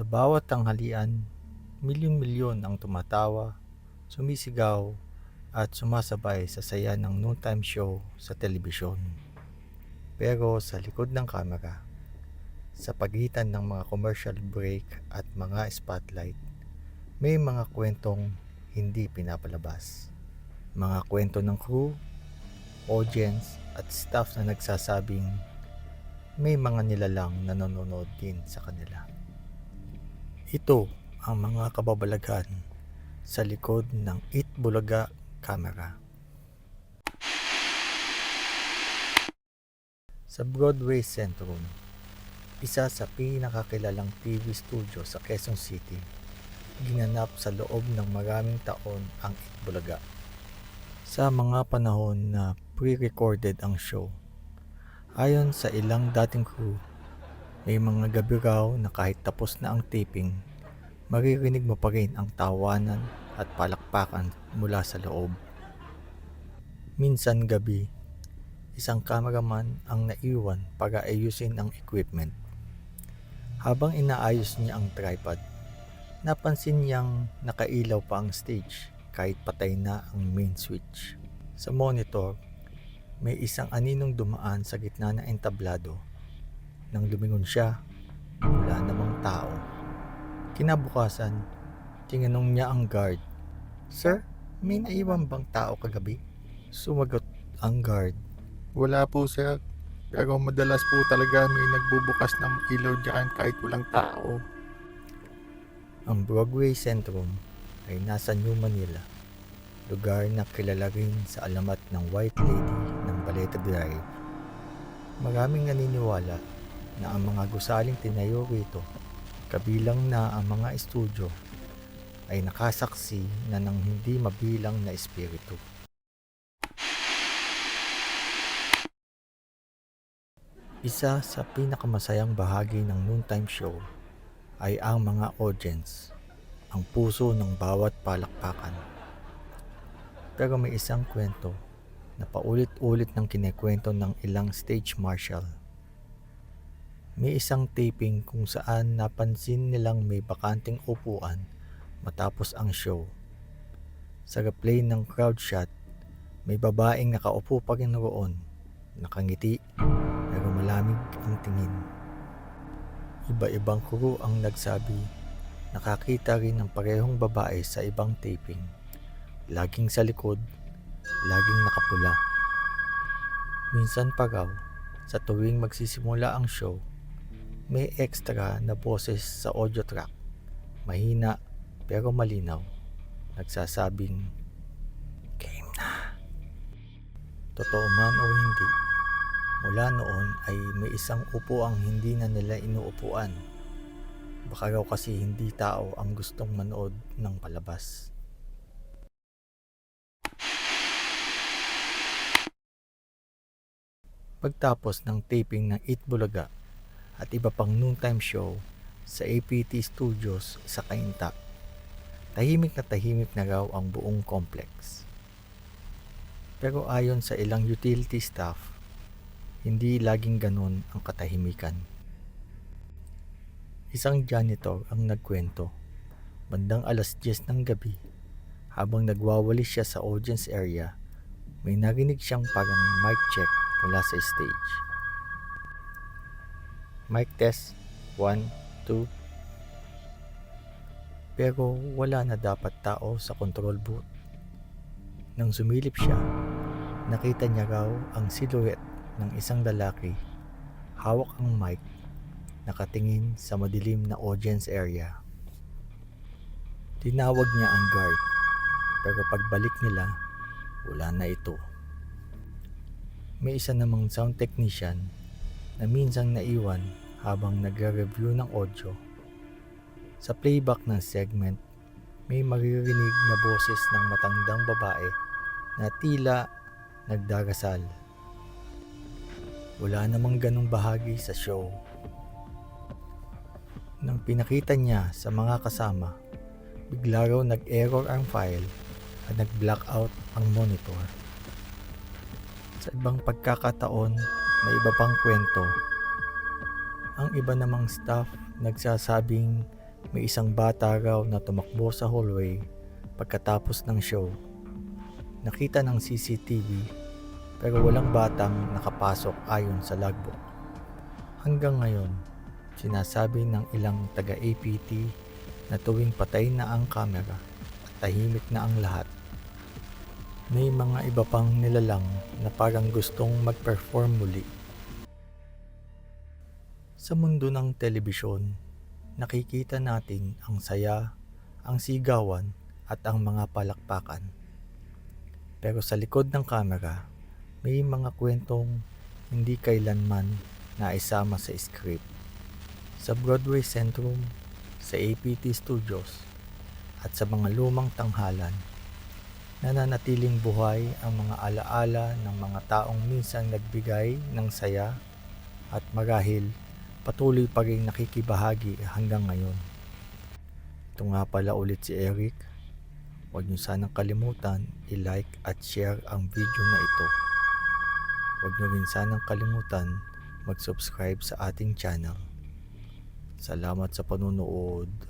Sa bawat tanghalian, milyon-milyon ang tumatawa, sumisigaw, at sumasabay sa saya ng noontime show sa telebisyon. Pero sa likod ng kamera, sa pagitan ng mga commercial break at mga spotlight, may mga kwentong hindi pinapalabas. Mga kwento ng crew, audience, at staff na nagsasabing may mga nilalang na nanonood din sa kanila. Ito ang mga kababalaghan sa likod ng Eat Bulaga camera. Sa Broadway Centrum, isa sa pinakakilalang TV studio sa Quezon City, ginanap sa loob ng maraming taon ang Eat Bulaga. Sa mga panahon na pre-recorded ang show, ayon sa ilang dating crew, may mga gabi raw na kahit tapos na ang taping, maririnig mo pa rin ang tawanan at palakpakan mula sa loob. Minsan gabi, isang cameraman ang naiwan para ayusin ang equipment. Habang inaayos niya ang tripod, napansin niyang nakailaw pa ang stage kahit patay na ang main switch. Sa monitor, may isang aninong dumaan sa gitna ng entablado. Nang lumingon siya, wala namang tao. Kinabukasan, tinanong niya ang guard, "Sir, may naiwan bang tao kagabi?" Sumagot ang guard, Wala po sir, pero madalas po talaga may nagbubukas ng ilaw dyan kahit walang tao. Ang Broadway Centrum ay nasa New Manila, lugar na kilala rin sa alamat ng White Lady ng Baleta Drive. Maraming naniniwala na ang mga gusaling tinayo rito, kabilang na ang mga estudyo, ay nakasaksi na ng hindi mabilang na espiritu. Isa sa pinakamasayang bahagi ng noontime show ay ang mga audience, ang puso ng bawat palakpakan. Pero may isang kwento na paulit-ulit ng kinekwento ng ilang stage marshal. May isang taping kung saan napansin nilang may bakanting upuan matapos ang show. Sa replay ng crowd shot, may babaeng nakaupo pa rin roon, nakangiti pero malamig ang tingin. Iba-ibang crew ang nagsabi nakakita rin ng parehong babae sa ibang taping. Laging sa likod, laging nakapula. Minsan pa raw, sa tuwing magsisimula ang show, may extra na boses sa audio track. Mahina pero malinaw. Nagsasabing, "Game na." Totoo man o hindi, mula noon ay may isang upo ang hindi na nila inuupuan. Baka raw kasi hindi tao ang gustong manood ng palabas. Pagtapos ng taping ng Eat Bulaga at iba pang noontime show sa APT Studios sa Cainta, tahimik na raw ang buong complex. Pero ayon sa ilang utility staff, hindi laging ganun ang katahimikan. Isang janitor ang nagkwento, bandang 10:00 ng gabi, habang nagwawalis siya sa audience area, may narinig siyang parang mic check mula sa stage. Mic test, 1, 2. Pero wala na dapat tao sa control booth. Nang sumilip siya, nakita niya raw ang silhouette ng isang lalaki, hawak ang mic, nakatingin sa madilim na audience area. Tinawag niya ang guard, pero pagbalik nila, wala na ito. May isa namang sound technician na minsang naiwan habang nagre-review ng audio. Sa playback ng segment, may maririnig na boses ng matandang babae na tila nagdarasal. Wala namang ganong bahagi sa show. Nang pinakita niya sa mga kasama, bigla raw nag-error ang file at nag-blackout ang monitor. Sa ibang pagkakataon, may iba pang kwento. Ang iba namang staff nagsasabing May isang bata raw na tumakbo sa hallway pagkatapos ng show. Nakita ng CCTV pero walang batang nakapasok ayon sa logbook. Hanggang ngayon, sinasabi ng ilang taga-APT na tuwing patay na ang kamera at tahimik na ang lahat, may mga iba pang nilalang na parang gustong mag-perform muli. Sa mundo ng telebisyon, nakikita natin ang saya, ang sigawan at ang mga palakpakan. Pero sa likod ng kamera, may mga kwentong hindi kailanman naisama sa script. Sa Broadway Centrum, sa APT Studios, at sa mga lumang tanghalan, nananatiling buhay ang mga alaala ng mga taong minsan nagbigay ng saya at marahil patuloy pa rin nakikibahagi hanggang ngayon. Ito nga pala ulit si Eric. Huwag niyo sanang kalimutan i-like at share ang video na ito. Huwag niyo rin sanang kalimutan mag-subscribe sa ating channel. Salamat sa panonood.